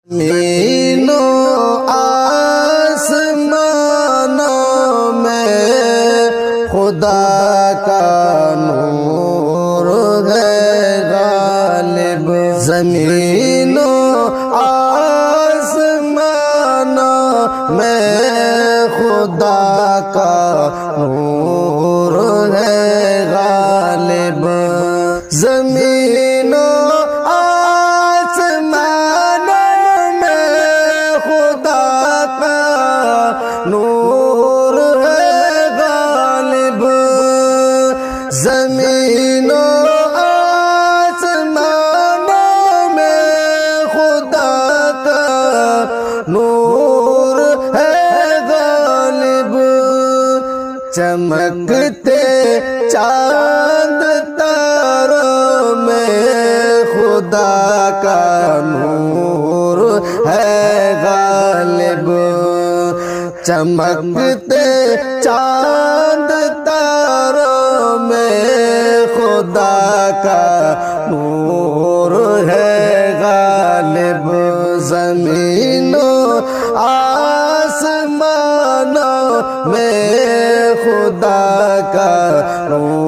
زمینوں آسمانوں میں خدا کا نور ہے غالب، زمینوں آسمانوں میں خدا کا نور ہے غالب، زمینوں نور ہے غالب، زمینوں آسمانوں میں خدا کا نور ہے غالب، چمکتے چاند تاروں میں خدا کا نور ہے غالب، چمکتے چاند تاروں میں خدا کا نور ہے غالب، زمینوں آسمانوں میں خدا کا نور